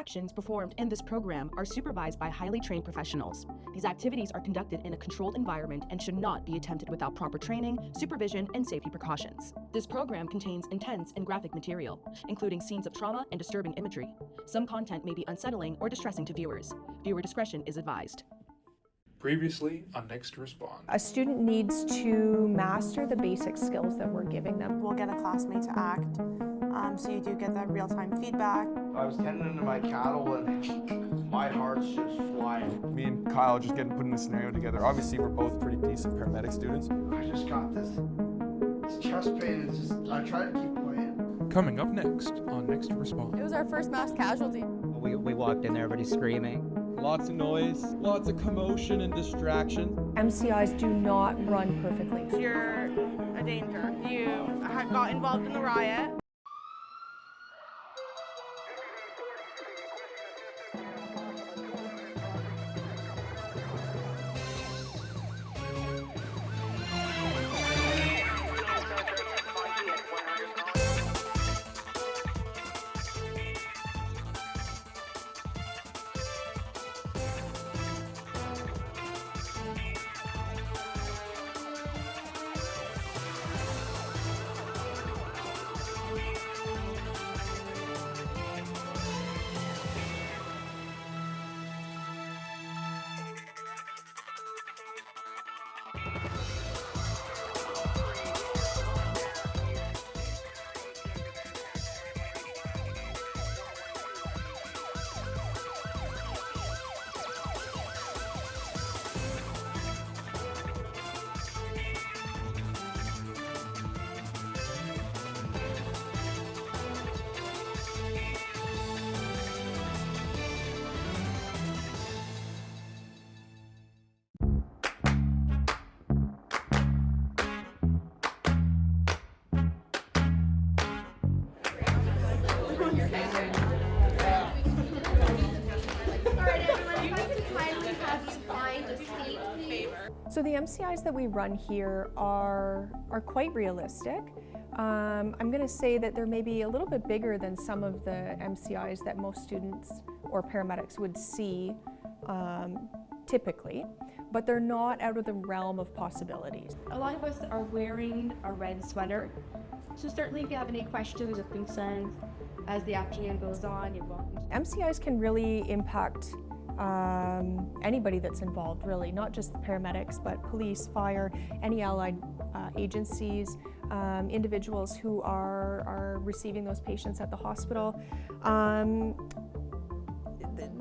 actions performed in this program are supervised by highly trained professionals. These activities are conducted in a controlled environment and should not be attempted without proper training, supervision, and safety precautions. This program contains intense and graphic material, including scenes of trauma and disturbing imagery. Some content may be unsettling or distressing to viewers. Viewer discretion is advised. Previously on Next to Respond. A student needs to master the basic skills that we're giving them. We'll get a classmate to act, so you do get that real-time feedback. I was tending to my cattle and my heart's just flying. Me and Kyle just getting put in a scenario together. Obviously, we're both pretty decent paramedic students. I just got this chest pain. It's just, I try to keep playing. Coming up next on Next to Respond. It was our first mass casualty. We walked in there, everybody screaming. Lots of noise, lots of commotion and distraction. MCIs do not run perfectly. You're a danger. You got involved in the riot. So the MCIs that we run here are quite realistic. I'm going to say that they're maybe a little bit bigger than some of the MCIs that most students or paramedics would see typically, but they're not out of the realm of possibilities. A lot of us are wearing a red sweater, so certainly if you have any questions or concerns as the afternoon goes on, you're welcome. MCIs can really impact anybody that's involved, really, not just the paramedics, but police, fire, any allied agencies, individuals who are receiving those patients at the hospital.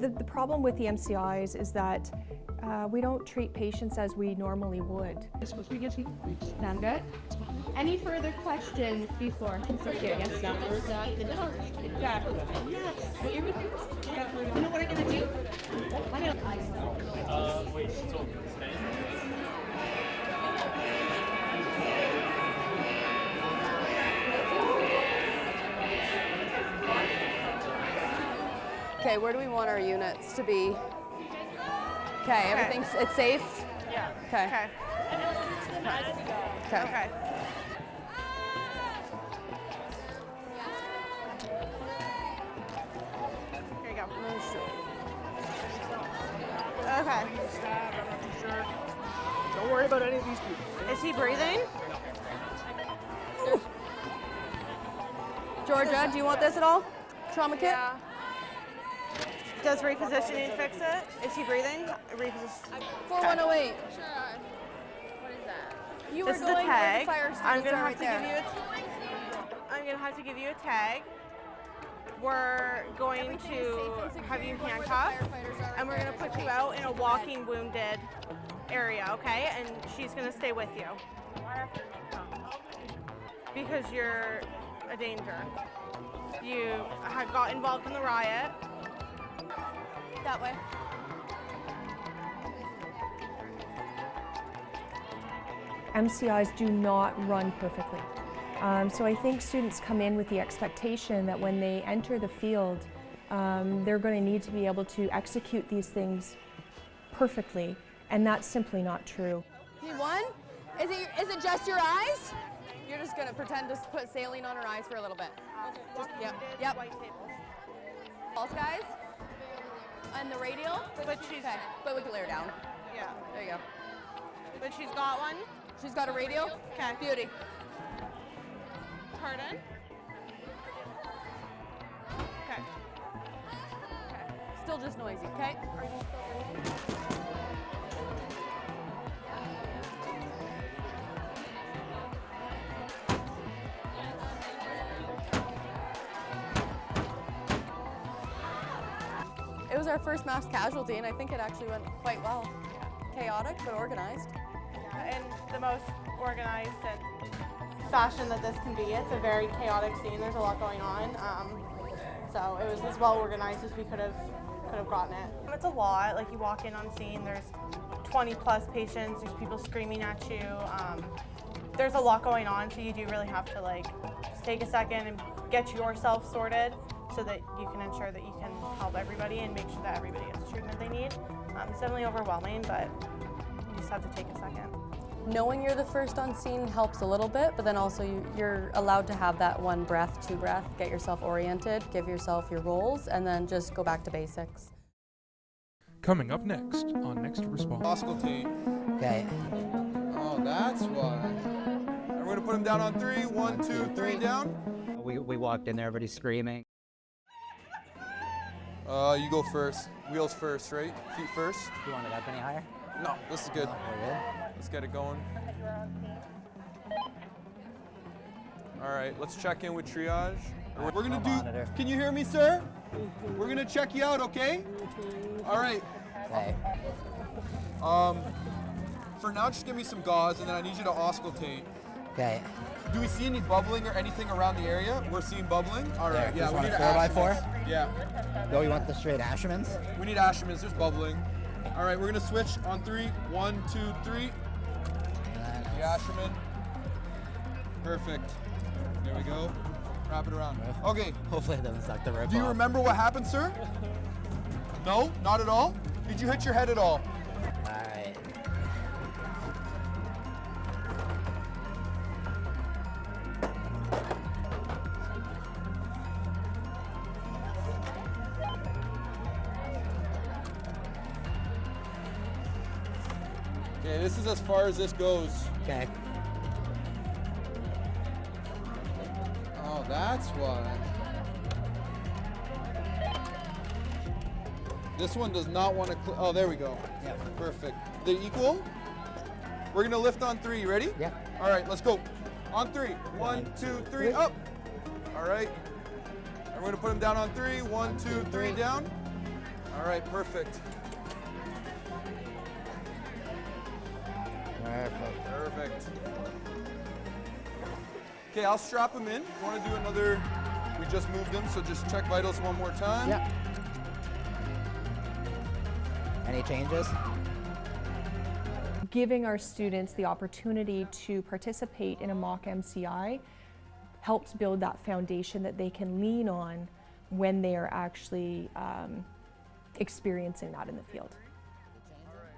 The problem with the MCIs is that we don't treat patients as we normally would. Stand it. Any further questions before? Yes. You know what I'm going to do? Okay, where do we want our units to be? Okay, everything's, it's safe? Yeah. Okay. Okay. Okay. Okay. Here you go. Okay. Don't worry about any of these people. Is he breathing? Georgia, do you want this at all? Trauma kit? Yeah. Does repositioning fix it? Is he breathing? Reposition. 4108. Sure. What is that? You This were is a going where tag. the fire I'm students gonna are have right to there. give you I'm gonna have to give you a tag. We're going to have you handcuffed, and we're gonna put you out in a walking wounded area, okay? And she's gonna stay with you. Because you're a danger. You had got involved in the riot. That way. MCIs do not run perfectly. So I think students come in with the expectation that when they enter the field, they're going to need to be able to execute these things perfectly, and that's simply not true. You won? Is it just your eyes? You're just going to pretend to put saline on her eyes for a little bit. Yep. White tables. Pulse, guys? And the radial? But she's, Okay, but we can lay her down. yeah. There you go. But she's got one. She's got a radial? Okay. Beauty. Pardon? Okay. Still just noisy, okay? It was our first mass casualty, and I think it actually went quite well. Chaotic, but organized. Yeah, in the most organized and fashion that this can be. It's a very chaotic scene. There's a lot going on. So it was as well organized as we could have gotten it. It's a lot. Like you walk in on scene, there's 20 plus patients. There's people screaming at you. There's a lot going on, so you do really have to like just take a second and get yourself sorted, so that you can ensure that you can help everybody and make sure that everybody gets the treatment they need. It's definitely overwhelming, but you just have to take a second. Knowing you're the first on scene helps a little bit, but then also you're allowed to have that 1 breath, 2 breath, get yourself oriented, give yourself your roles, and then just go back to basics. Coming up next on Next to Respond. Auscultate. Okay. Oh, that's why. And we're gonna put him down on 3. 1, 2, 3, down. We walked in there, everybody's screaming. You go first. Wheels first, right? Feet first. You want it up any higher? No, this is good. We're good. Let's get it going. All right, let's check in with triage. We're gonna do. Monitor. Can you hear me, sir? We're gonna check you out, okay? All right. Okay. For now, just give me some gauze, and then I need you to auscultate. Okay. Do we see any bubbling or anything around the area? We're seeing bubbling. All right. There, Yeah, just we want need a 4x4? Ashman's. Yeah. Oh, you want the straight Ashermans? We need Ashman's. There's bubbling. All right, we're gonna switch on 3. 1, 2, 3. The Asherman. Perfect. There we go. Wrap it around. Okay. Hopefully it doesn't suck the rip Do you off. remember what happened, sir? No, not at all. Did you hit your head at all? All right. Okay, this is as far as this goes. Okay. Oh, that's why. This one does not want to. Oh, there we go. Yep. Perfect. They equal? We're gonna lift on 3. Ready? Yep. All right, let's go. On 3. 1, 2, 3. Up. All right. And we're gonna put him down on 3. 1, 2, 3. Down. All right. Perfect. Perfect. Perfect. Okay, I'll strap him in. You want to do another? We just moved him, so just check vitals one more time. Yep. Any changes? Giving our students the opportunity to participate in a mock MCI helps build that foundation that they can lean on when they are actually experiencing that in the field.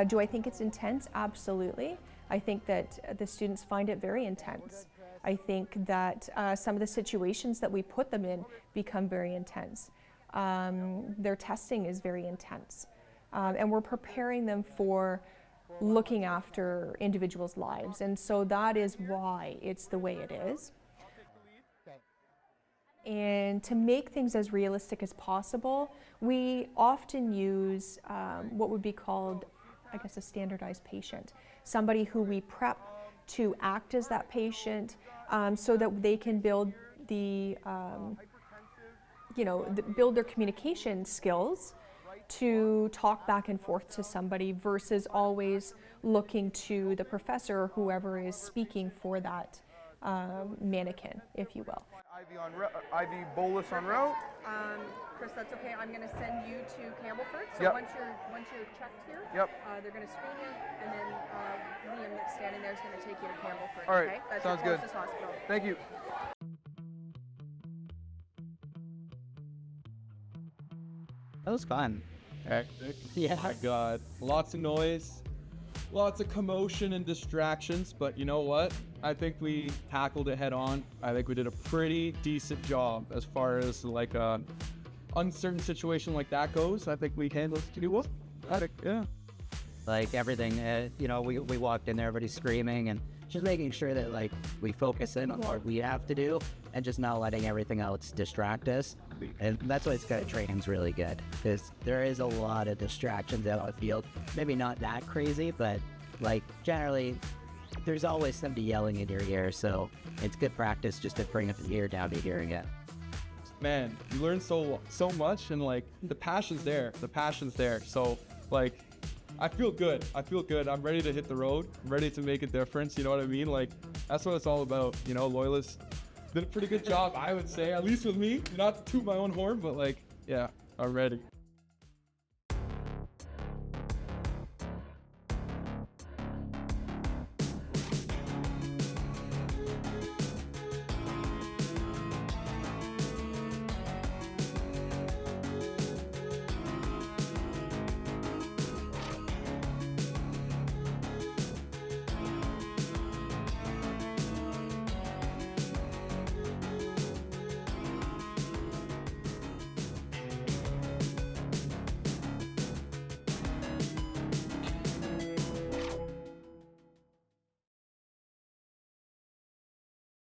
Do I think it's intense? Absolutely. I think that the students find it very intense. I think that some of the situations that we put them in become very intense. Their testing is very intense. And we're preparing them for looking after individuals' lives. And so that is why it's the way it is. And to make things as realistic as possible, we often use what would be called, I guess, a standardized patient. Somebody who we prep to act as that patient so that they can build the, build their communication skills to talk back and forth to somebody versus always looking to the professor or whoever is speaking for that mannequin, if you will. IV bolus en route. Chris, that's okay. I'm going to send you to Campbellford. So Yep. once you're checked here, Yep. they're going to screen you, and then Liam that's standing there is going to take you to Campbellford. All right, Okay? That's sounds your good. closest hospital. Thank you. That was fun. Hectic. Yeah. My God. Lots of noise, lots of commotion and distractions, but you know what? I think we tackled it head on. I think we did a pretty decent job as far as like a uncertain situation like that goes, I think we handle it pretty well. Yeah. Like everything, we walked in there, everybody's screaming, and just making sure that like we focus in on what we have to do and just not letting everything else distract us. And that's why this kind of training's really good, because there is a lot of distractions out on the field. Maybe not that crazy, but like generally there's always somebody yelling in your ear, so it's good practice just to bring the ear down to hearing it. Man, you learn so much, and like the passion's there. So like I feel good. I'm ready to hit the road. I'm ready to make a difference. You know what I mean? Like that's what it's all about. Loyalist did a pretty good job, I would say, at least with me. Not to toot my own horn, but like, yeah, I'm ready.